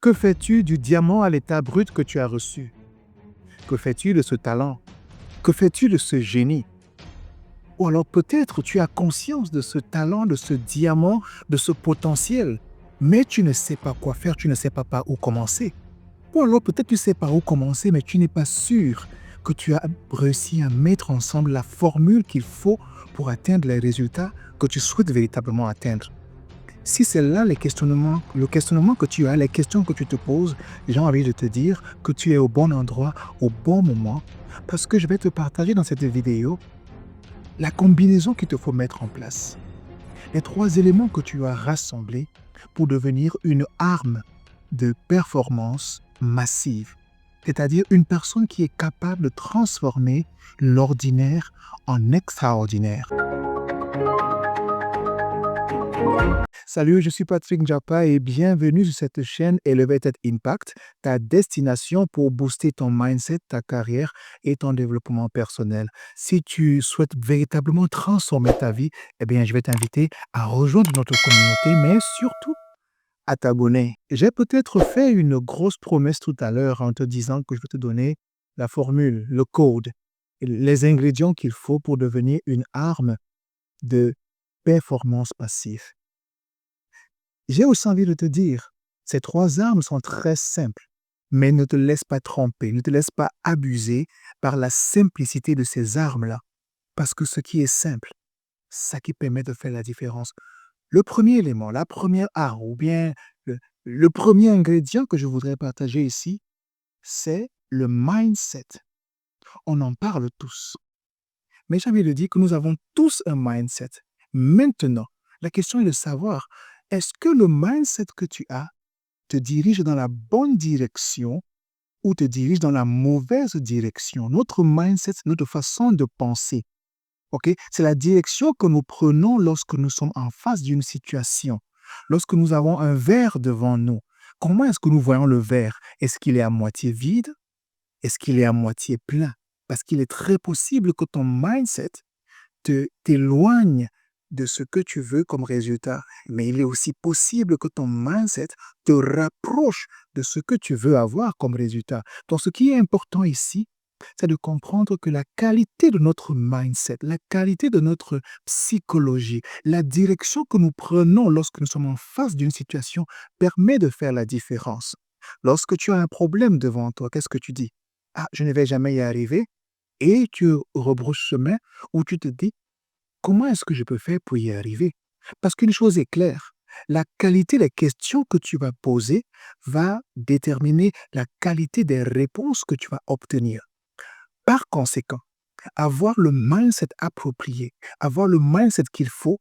Que fais-tu du diamant à l'état brut que tu as reçu? Que fais-tu de ce talent? Que fais-tu de ce génie? Ou alors peut-être tu as conscience de ce talent, de ce diamant, de ce potentiel, mais tu ne sais pas quoi faire, tu ne sais pas par où commencer. Ou alors peut-être tu sais par où commencer, mais tu n'es pas sûr que tu as réussi à mettre ensemble la formule qu'il faut pour atteindre les résultats que tu souhaites véritablement atteindre. Si c'est là le questionnement que tu as, les questions que tu te poses, j'ai envie de te dire que tu es au bon endroit, au bon moment, parce que je vais te partager dans cette vidéo la combinaison qu'il te faut mettre en place. Les 3 éléments que tu as rassemblés pour devenir une arme de performance massive. C'est-à-dire une personne qui est capable de transformer l'ordinaire en extraordinaire. Salut, je suis Patrick Njapa et bienvenue sur cette chaîne Elevated Impact, ta destination pour booster ton mindset, ta carrière et ton développement personnel. Si tu souhaites véritablement transformer ta vie, eh bien, je vais t'inviter à rejoindre notre communauté, mais surtout à t'abonner. J'ai peut-être fait une grosse promesse tout à l'heure en te disant que je vais te donner la formule, le code, les ingrédients qu'il faut pour devenir une arme de performance passive. J'ai aussi envie de te dire, ces 3 armes sont très simples, mais ne te laisse pas tromper, ne te laisse pas abuser par la simplicité de ces armes-là, parce que ce qui est simple, ça qui permet de faire la différence. Le premier élément, la première arme, ou bien le premier ingrédient que je voudrais partager ici, c'est le mindset. On en parle tous, mais j'ai envie de dire que nous avons tous un mindset. Maintenant, la question est de savoir, est-ce que le mindset que tu as te dirige dans la bonne direction ou te dirige dans la mauvaise direction? Notre mindset, c'est notre façon de penser. Ok? C'est la direction que nous prenons lorsque nous sommes en face d'une situation. Lorsque nous avons un verre devant nous, comment est-ce que nous voyons le verre? Est-ce qu'il est à moitié vide? Est-ce qu'il est à moitié plein? Parce qu'il est très possible que ton mindset t'éloigne de ce que tu veux comme résultat. Mais il est aussi possible que ton mindset te rapproche de ce que tu veux avoir comme résultat. Donc, ce qui est important ici, c'est de comprendre que la qualité de notre mindset, la qualité de notre psychologie, la direction que nous prenons lorsque nous sommes en face d'une situation permet de faire la différence. Lorsque tu as un problème devant toi, qu'est-ce que tu dis? Ah, je ne vais jamais y arriver. Et tu rebrousses chemin où tu te dis, comment est-ce que je peux faire pour y arriver? Parce qu'une chose est claire, la qualité des questions que tu vas poser va déterminer la qualité des réponses que tu vas obtenir. Par conséquent, avoir le mindset approprié, avoir le mindset qu'il faut,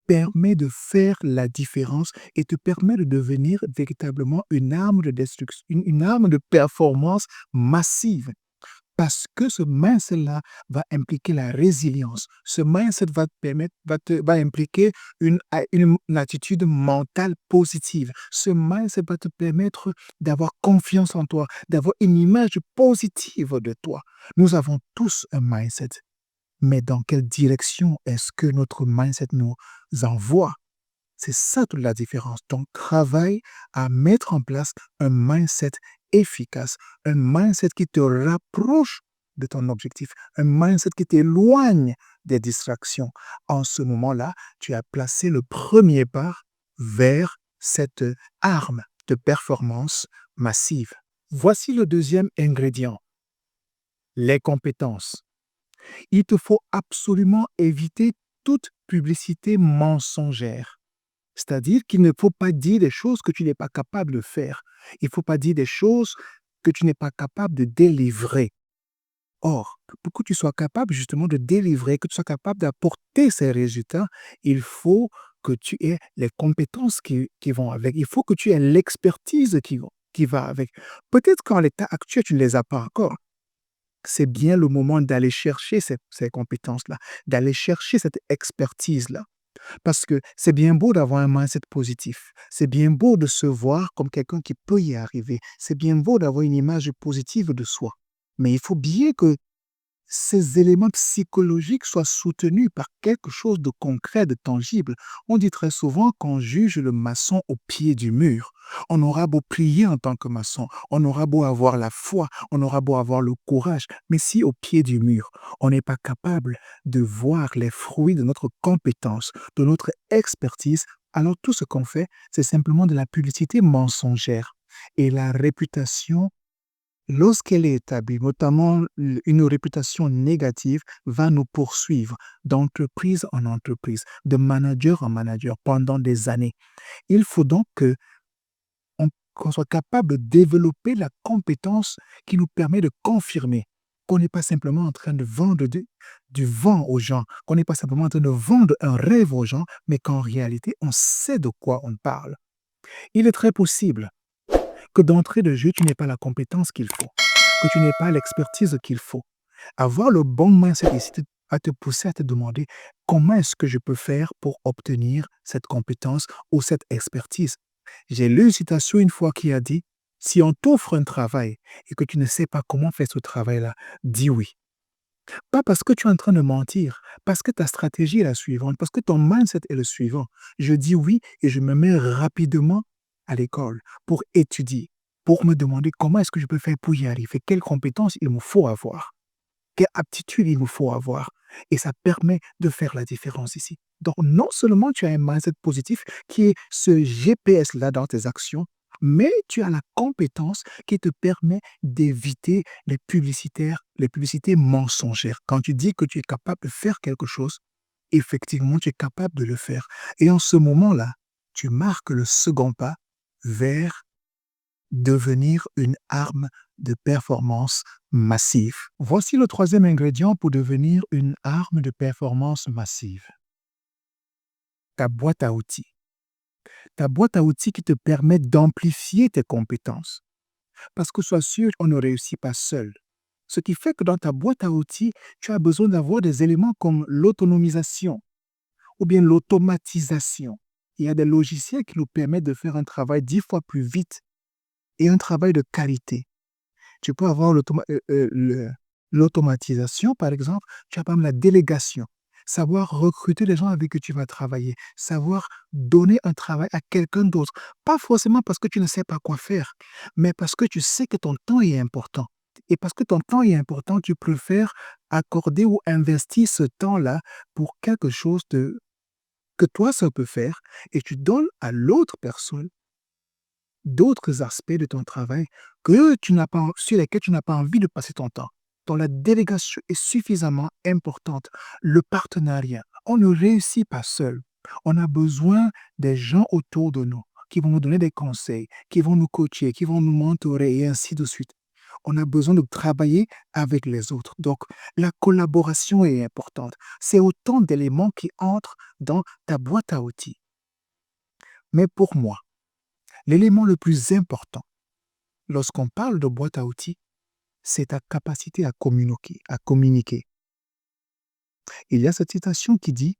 permet de faire la différence et te permet de devenir véritablement une arme de destruction, une arme de performance massive. Parce que ce mindset-là va impliquer la résilience. Ce mindset va te permettre, va impliquer une attitude mentale positive. Ce mindset va te permettre d'avoir confiance en toi, d'avoir une image positive de toi. Nous avons tous un mindset. Mais dans quelle direction est-ce que notre mindset nous envoie? C'est ça toute la différence. Donc, travaille à mettre en place un mindset efficace, un mindset qui te rapproche de ton objectif, un mindset qui t'éloigne des distractions. En ce moment-là, tu as placé le premier pas vers cette arme de performance massive. Voici le deuxième ingrédient, les compétences. Il te faut absolument éviter toute publicité mensongère. C'est-à-dire qu'il ne faut pas dire des choses que tu n'es pas capable de faire. Il ne faut pas dire des choses que tu n'es pas capable de délivrer. Or, pour que tu sois capable justement de délivrer, que tu sois capable d'apporter ces résultats, il faut que tu aies les compétences qui vont avec. Il faut que tu aies l'expertise qui va avec. Peut-être qu'en l'état actuel, tu ne les as pas encore. C'est bien le moment d'aller chercher ces compétences-là, d'aller chercher cette expertise-là. Parce que c'est bien beau d'avoir un mindset positif. C'est bien beau de se voir comme quelqu'un qui peut y arriver. C'est bien beau d'avoir une image positive de soi. Mais il faut bien que ces éléments psychologiques soient soutenus par quelque chose de concret, de tangible. On dit très souvent qu'on juge le maçon au pied du mur. On aura beau prier en tant que maçon, on aura beau avoir la foi, on aura beau avoir le courage, mais si au pied du mur, on n'est pas capable de voir les fruits de notre compétence, de notre expertise, alors tout ce qu'on fait, c'est simplement de la publicité mensongère. Et la réputation, lorsqu'elle est établie, notamment une réputation négative, va nous poursuivre d'entreprise en entreprise, de manager en manager pendant des années. Il faut donc qu'on soit capable de développer la compétence qui nous permet de confirmer qu'on n'est pas simplement en train de vendre du vent aux gens, qu'on n'est pas simplement en train de vendre un rêve aux gens, mais qu'en réalité, on sait de quoi on parle. Il est très possible que d'entrée de jeu, tu n'aies pas la compétence qu'il faut, que tu n'aies pas l'expertise qu'il faut. Avoir le bon mindset ici à te pousser à te demander comment est-ce que je peux faire pour obtenir cette compétence ou cette expertise. J'ai lu une citation une fois qui a dit, si on t'offre un travail et que tu ne sais pas comment faire ce travail-là, dis oui. Pas parce que tu es en train de mentir, parce que ta stratégie est la suivante, parce que ton mindset est le suivant. Je dis oui et je me mets rapidement à l'école pour étudier, pour me demander comment est-ce que je peux faire pour y arriver, quelles compétences il me faut avoir, quelle aptitude il me faut avoir. Et ça permet de faire la différence ici. Donc, non seulement tu as un mindset positif qui est ce GPS-là dans tes actions, mais tu as la compétence qui te permet d'éviter les publicités mensongères. Quand tu dis que tu es capable de faire quelque chose, effectivement, tu es capable de le faire. Et en ce moment-là, tu marques le second pas vers devenir une arme de performance massive. Voici le troisième ingrédient pour devenir une arme de performance massive. Ta boîte à outils. Ta boîte à outils qui te permet d'amplifier tes compétences. Parce que sois sûr, on ne réussit pas seul. Ce qui fait que dans ta boîte à outils, tu as besoin d'avoir des éléments comme l'autonomisation ou bien l'automatisation. Il y a des logiciels qui nous permettent de faire un travail 10 fois plus vite et un travail de qualité. Tu peux avoir l'automatisation, par exemple, tu as par exemple la délégation, savoir recruter les gens avec qui tu vas travailler, savoir donner un travail à quelqu'un d'autre. Pas forcément parce que tu ne sais pas quoi faire, mais parce que tu sais que ton temps est important. Et parce que ton temps est important, tu préfères accorder ou investir ce temps-là pour quelque chose que toi, ça peut faire, et tu donnes à l'autre personne d'autres aspects de ton travail sur lesquels tu n'as pas envie de passer ton temps. Donc la délégation est suffisamment importante. Le partenariat, on ne réussit pas seul. On a besoin des gens autour de nous qui vont nous donner des conseils, qui vont nous coacher, qui vont nous mentorer et ainsi de suite. On a besoin de travailler avec les autres. Donc la collaboration est importante. C'est autant d'éléments qui entrent dans ta boîte à outils. Mais pour moi, l'élément le plus important lorsqu'on parle de boîte à outils, c'est ta capacité à communiquer, à communiquer. Il y a cette citation qui dit: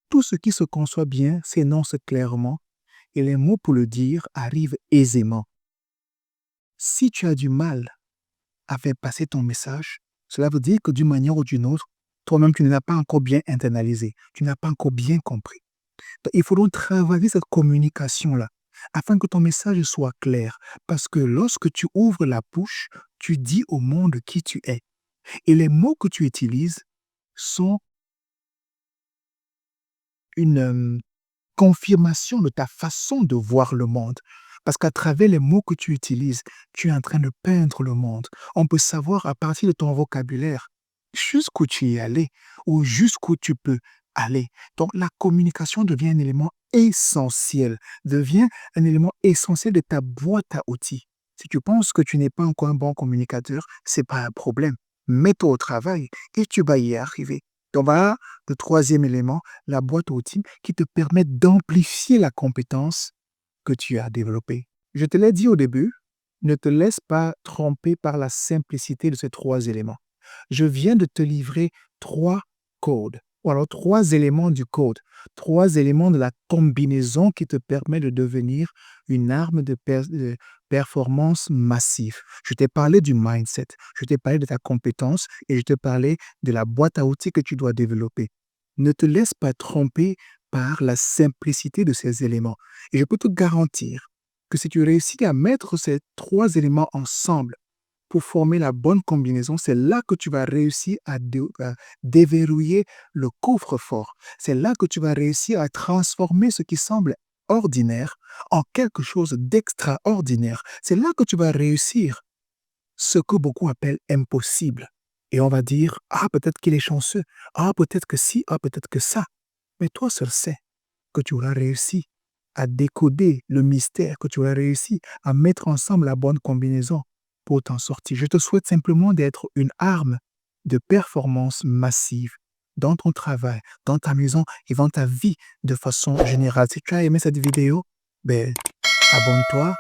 tout ce qui se conçoit bien s'énonce clairement et les mots pour le dire arrivent aisément. Si tu as du mal à faire passer ton message, cela veut dire que d'une manière ou d'une autre, toi-même, tu ne l'as pas encore bien internalisé, tu n'as pas encore bien compris. Donc, il faut donc travailler cette communication-là afin que ton message soit clair. Parce que lorsque tu ouvres la bouche, tu dis au monde qui tu es. Et les mots que tu utilises sont une confirmation de ta façon de voir le monde. Parce qu'à travers les mots que tu utilises, tu es en train de peindre le monde. On peut savoir à partir de ton vocabulaire jusqu'où tu es allé ou jusqu'où tu peux aller. Donc la communication devient un élément essentiel, devient un élément essentiel de ta boîte à outils. Si tu penses que tu n'es pas encore un bon communicateur, c'est pas un problème. Mets-toi au travail et tu vas y arriver. Donc voilà le troisième élément, la boîte à outils qui te permet d'amplifier la compétence que tu as développée. Je te l'ai dit au début, ne te laisse pas tromper par la simplicité de ces trois éléments. Je viens de te livrer trois codes, ou alors 3 éléments du code, 3 éléments de la combinaison qui te permet de devenir une arme de performance massive. Je t'ai parlé du mindset, je t'ai parlé de ta compétence et je t'ai parlé de la boîte à outils que tu dois développer. Ne te laisse pas tromper par la simplicité de ces éléments et je peux te garantir que si tu réussis à mettre ces 3 éléments ensemble pour former la bonne combinaison, c'est là que tu vas réussir à déverrouiller le coffre-fort. C'est là que tu vas réussir à transformer ce qui semble ordinaire en quelque chose d'extraordinaire. C'est là que tu vas réussir ce que beaucoup appellent impossible. Et on va dire, ah, peut-être qu'il est chanceux, ah, peut-être que si, ah, peut-être que ça. Mais toi seul sais que tu auras réussi à décoder le mystère, que tu auras réussi à mettre ensemble la bonne combinaison pour t'en sortir. Je te souhaite simplement d'être une arme de performance massive dans ton travail, dans ta maison et dans ta vie de façon générale. Si tu as aimé cette vidéo, ben, abonne-toi,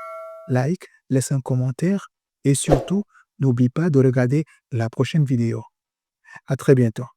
like, laisse un commentaire et surtout, n'oublie pas de regarder la prochaine vidéo. À très bientôt.